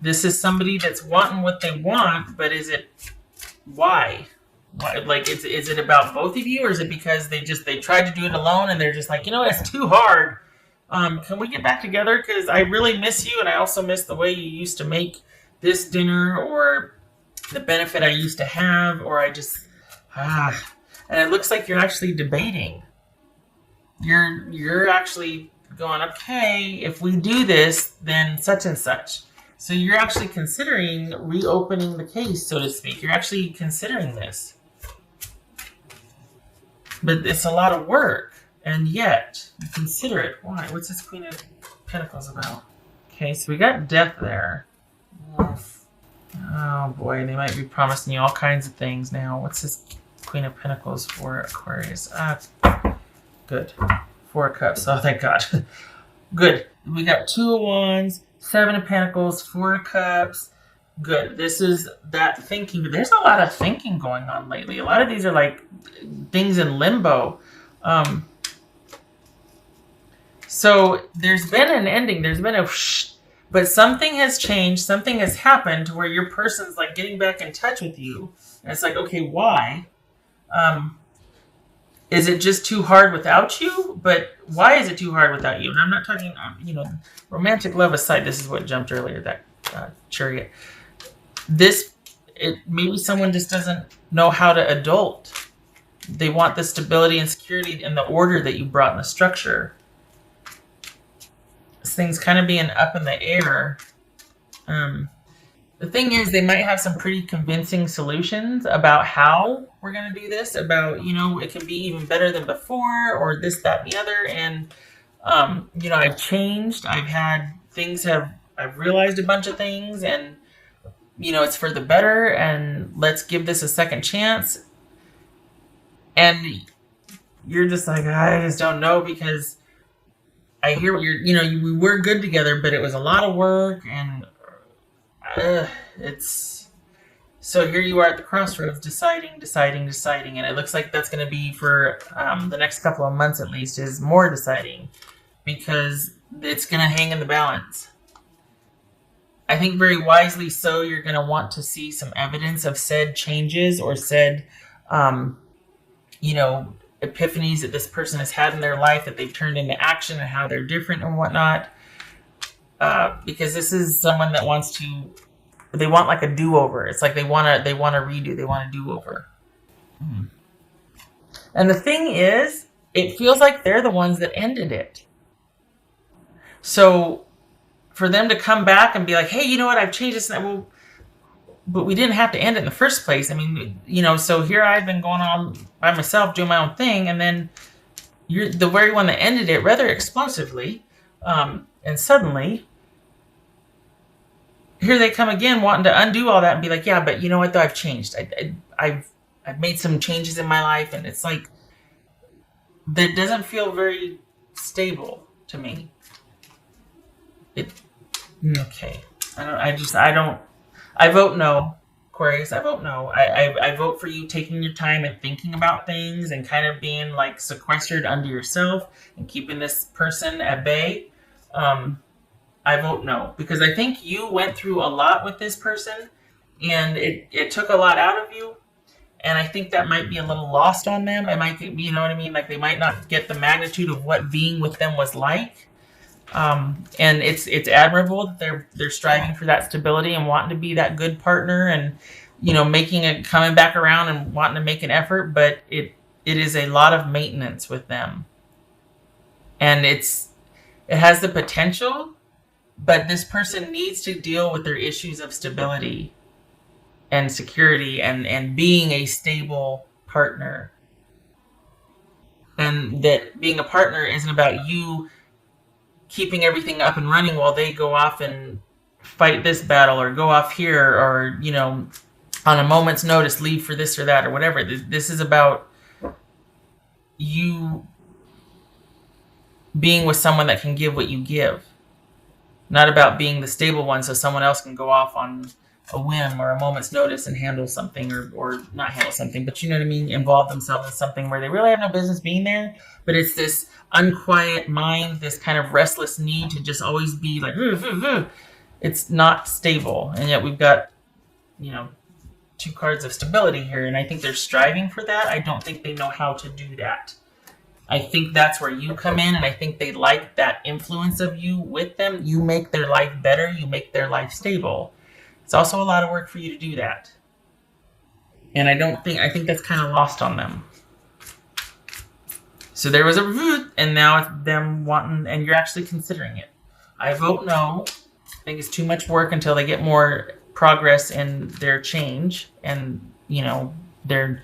this is somebody that's wanting what they want, but is it why? Why, like, is it about both of you, or is it because they tried to do it alone and they're just like, it's too hard. Can we get back together? Because I really miss you, and I also miss the way you used to make this dinner, or the benefit I used to have, or I just and it looks like you're actually debating. You're actually going, okay, if we do this, then such and such. So you're actually considering reopening the case, so to speak. You're actually considering this. But it's a lot of work, and yet you consider it. Why? What's this Queen of Pentacles about? Okay, so we got death there. Oh boy, they might be promising you all kinds of things now. What's this Queen of Pentacles for Aquarius? Good. 4 of Cups. Oh, thank God. Good. We got 2 of Wands, 7 of Pentacles, 4 of Cups. Good. This is that thinking. There's a lot of thinking going on lately. A lot of these are like things in limbo. So there's been an ending. There's been a but something has changed. Something has happened to where your person's like getting back in touch with you. And it's like, okay, why? Is it just too hard without you? But why is it too hard without you? And I'm not talking, romantic love aside. This is what jumped earlier, that chariot. Maybe someone just doesn't know how to adult. They want the stability and security and the order that you brought in the structure. This thing's kind of being up in the air. The thing is, they might have some pretty convincing solutions about how we're going to do this, about, it can be even better than before, or this, that, and the other. And, I've changed. I've realized a bunch of things, and, it's for the better, and let's give this a second chance. And you're just like, I just don't know, because I hear what we were good together, but it was a lot of work, and so here you are at the crossroads, deciding, and it looks like that's going to be for the next couple of months at least, is more deciding, because it's going to hang in the balance. I think very wisely so. You're going to want to see some evidence of said changes, or said epiphanies that this person has had in their life, that they've turned into action, and how they're different and whatnot. Because this is someone that they want like a do-over. It's like they want to redo. They want a do-over. And the thing is, it feels like they're the ones that ended it. So for them to come back and be like, hey, you know what? I've changed this. But we didn't have to end it in the first place. I mean, so here I've been going on by myself, doing my own thing. And then you're the very one that ended it rather explosively. And suddenly, here they come again, wanting to undo all that and be like, yeah, but you know what, though, I've changed. I've made some changes in my life, and it's like, that doesn't feel very stable to me. Okay. I vote no, Aquarius. I vote no. I vote for you taking your time and thinking about things, and kind of being like sequestered unto yourself and keeping this person at bay. I vote no, because I think you went through a lot with this person, and it took a lot out of you. And I think that might be a little lost on them. It might be, you know what I mean? Like, they might not get the magnitude of what being with them was like. And it's admirable that they're striving for that stability and wanting to be that good partner, and, coming back around and wanting to make an effort. But it is a lot of maintenance with them. And it has the potential, but this person needs to deal with their issues of stability and security, and being a stable partner. And that being a partner isn't about you keeping everything up and running while they go off and fight this battle, or go off here, or, on a moment's notice leave for this or that or whatever. This is about you being with someone that can give what you give. Not about being the stable one so someone else can go off on a whim or a moment's notice and handle something, or not handle something, but you know what I mean, involve themselves in something where they really have no business being there. But it's this unquiet mind, this kind of restless need to just always be like, It's not stable. And yet we've got, you know, 2 cards of stability here. And I think they're striving for that. I don't think they know how to do that. I think that's where you come in, and I think they like that influence of you with them. You make their life better. You make their life stable. It's also a lot of work for you to do that. And I think that's kind of lost on them. So there was a root, and now it's them wanting, and you're actually considering it. I vote no. I think it's too much work until they get more progress in their change and, you know, their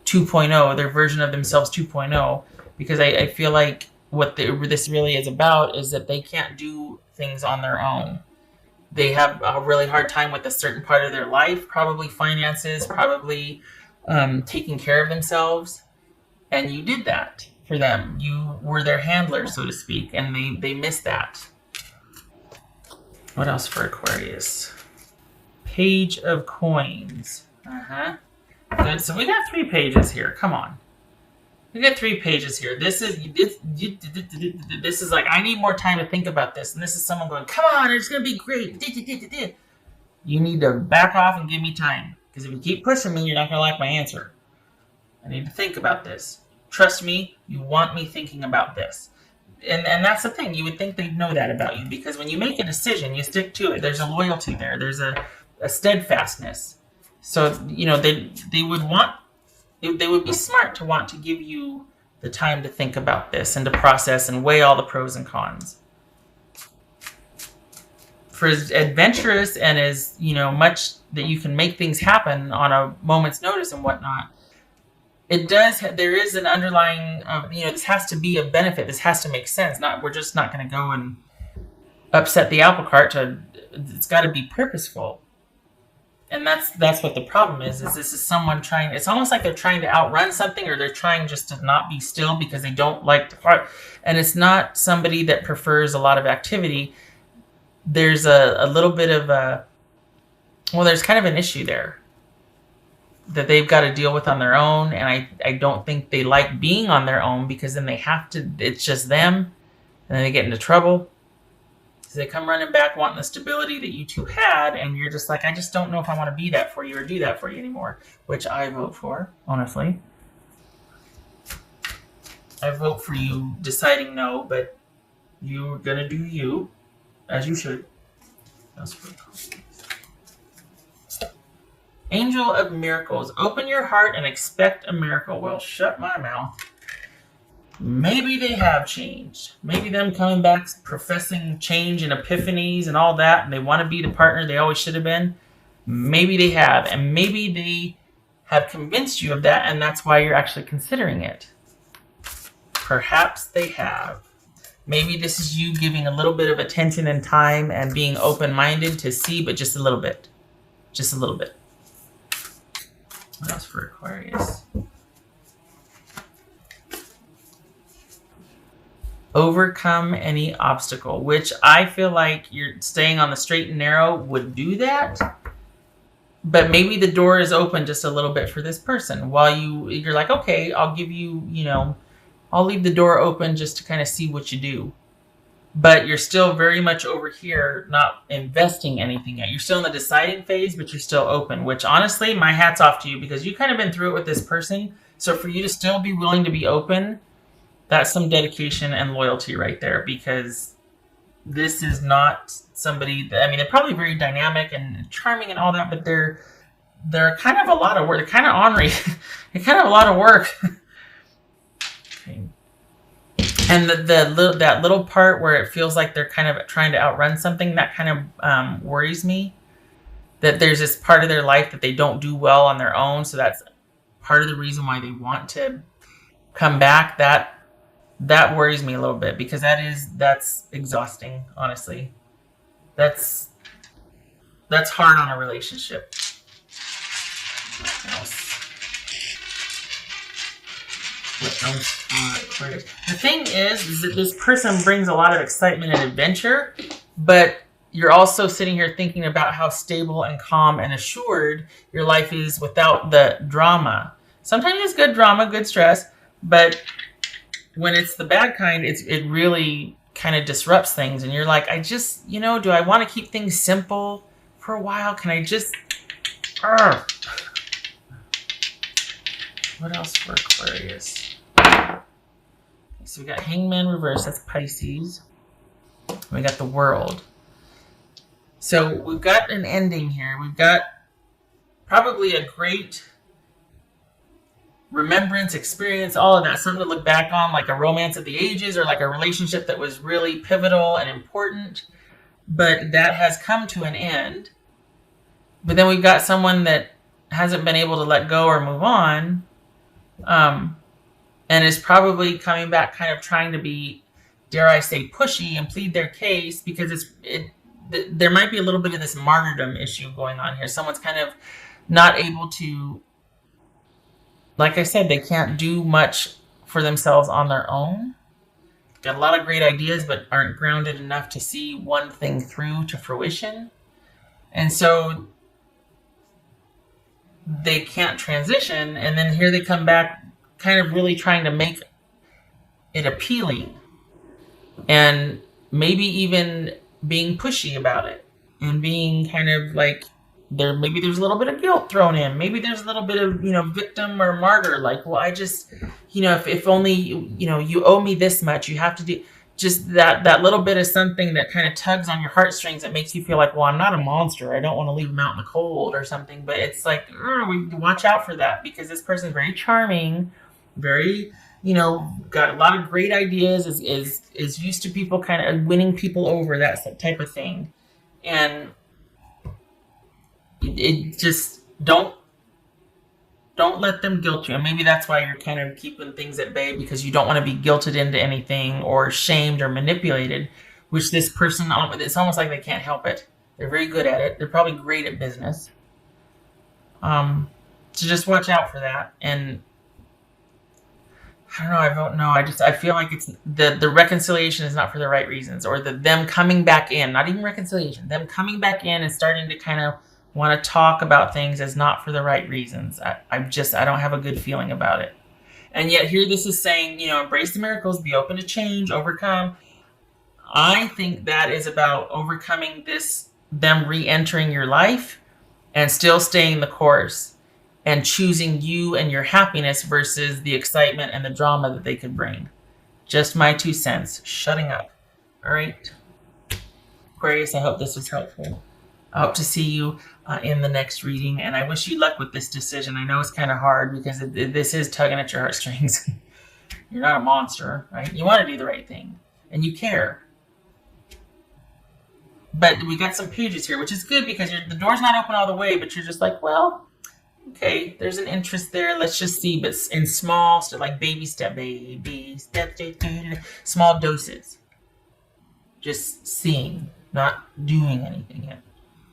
2.0, their version of themselves 2.0. Because I feel like what this really is about is that they can't do things on their own. They have a really hard time with a certain part of their life, probably finances, probably taking care of themselves. And you did that for them. You were their handler, so to speak, and they missed that. What else for Aquarius? Page of Coins. Good. So we got 3 pages here. Come on. We got 3 pages here. This is like, I need more time to think about this. And this is someone going, come on, it's going to be great. You need to back off and give me time. Because if you keep pushing me, you're not going to like my answer. I need to think about this. Trust me, you want me thinking about this. And that's the thing. You would think they'd know that about you. Because when you make a decision, you stick to it. There's a loyalty there. There's a steadfastness. So, you know, they would be smart to want to give you the time to think about this and to process and weigh all the pros and cons. For as adventurous and as, you know, much that you can make things happen on a moment's notice and whatnot, there is an underlying, you know, this has to be a benefit. This has to make sense. We're just not going to go and upset the apple cart. It's got to be purposeful. And that's what the problem is this is someone trying, it's almost like they're trying to outrun something, or they're trying just to not be still because they don't like to part. And it's not somebody that prefers a lot of activity. There's a little bit of there's kind of an issue there that they've got to deal with on their own. And I don't think they like being on their own, because then they have to, it's just them, and then they get into trouble. They come running back wanting the stability that you two had, and you're just like, I just don't know if I want to be that for you or do that for you anymore, which I vote for, honestly. I vote for you deciding no, but you're going to do you, as you should. Angel of Miracles. Open your heart and expect a miracle. Well, shut my mouth. Maybe they have changed. Maybe them coming back professing change and epiphanies and all that, and they want to be the partner they always should have been. Maybe they have, and maybe they have convinced you of that, and that's why you're actually considering it. Perhaps they have. Maybe this is you giving a little bit of attention and time and being open-minded to see, but just a little bit. Just a little bit. What else for Aquarius? Overcome any obstacle, which I feel like you're staying on the straight and narrow would do that. But maybe the door is open just a little bit for this person. While you're like, okay, I'll give you, I'll leave the door open just to kind of see what you do. But you're still very much over here, not investing anything yet. You're still in the deciding phase, but you're still open, which honestly, my hat's off to you, because you kind of been through it with this person. So for you to still be willing to be open, that's some dedication and loyalty right there, because this is not somebody that, they're probably very dynamic and charming and all that, but they're kind of a lot of work. They're kind of ornery. They're kind of a lot of work. Okay. And that little part where it feels like they're kind of trying to outrun something, that kind of worries me. That there's this part of their life that they don't do well on their own, so that's part of the reason why they want to come back. That worries me a little bit, because that's exhausting, honestly. That's hard on a relationship. What else? The thing is that this person brings a lot of excitement and adventure, but you're also sitting here thinking about how stable and calm and assured your life is without the drama. Sometimes it's good drama, good stress, but when it's the bad kind, it really kind of disrupts things, and you're like, I just, do I want to keep things simple for a while? Can I just... What else for Aquarius? So we got Hangman reverse, that's Pisces. We got the World. So we've got an ending here. We've got probably a great remembrance, experience, all of that. Something to look back on, like a romance of the ages or like a relationship that was really pivotal and important. But that has come to an end. But then we've got someone that hasn't been able to let go or move on. And is probably coming back kind of trying to be, dare I say, pushy and plead their case, because there might be a little bit of this martyrdom issue going on here. Someone's kind of not able to, like I said, they can't do much for themselves on their own. Got a lot of great ideas, but aren't grounded enough to see one thing through to fruition. And so they can't transition. And then here they come back kind of really trying to make it appealing. And maybe even being pushy about it. And being kind of like, maybe there's a little bit of guilt thrown in. Maybe there's a little bit of, victim or martyr. Like, well, I just, if only, you owe me this much, you have to do just that little bit of something that kind of tugs on your heartstrings that makes you feel like, well, I'm not a monster. I don't want to leave him out in the cold or something. But it's like, we watch out for that, because this person is very charming, very, got a lot of great ideas, is used to people kind of winning people over, that type of thing. And it just don't let them guilt you. And maybe that's why you're kind of keeping things at bay, because you don't want to be guilted into anything or shamed or manipulated, which this person, it's almost like they can't help it. They're very good at it. They're probably great at business. So just watch out for that. And I don't know. I feel like it's the reconciliation is not for the right reasons, or them coming back in, not even reconciliation, them coming back in and starting to kind of want to talk about things is not for the right reasons. I don't have a good feeling about it. And yet here this is saying, embrace the miracles, be open to change, overcome. I think that is about overcoming them re-entering your life and still staying the course and choosing you and your happiness versus the excitement and the drama that they could bring. Just my 2 cents. Shutting up. All right. Aquarius, I hope this was helpful. I hope to see you in the next reading, and I wish you luck with this decision. I know it's kind of hard because this is tugging at your heartstrings. You're not a monster, right? You want to do the right thing, and you care. But we got some pages here, which is good because the door's not open all the way, but you're just like, well, okay, there's an interest there. Let's just see, but in small, like baby step, small doses. Just seeing, not doing anything yet.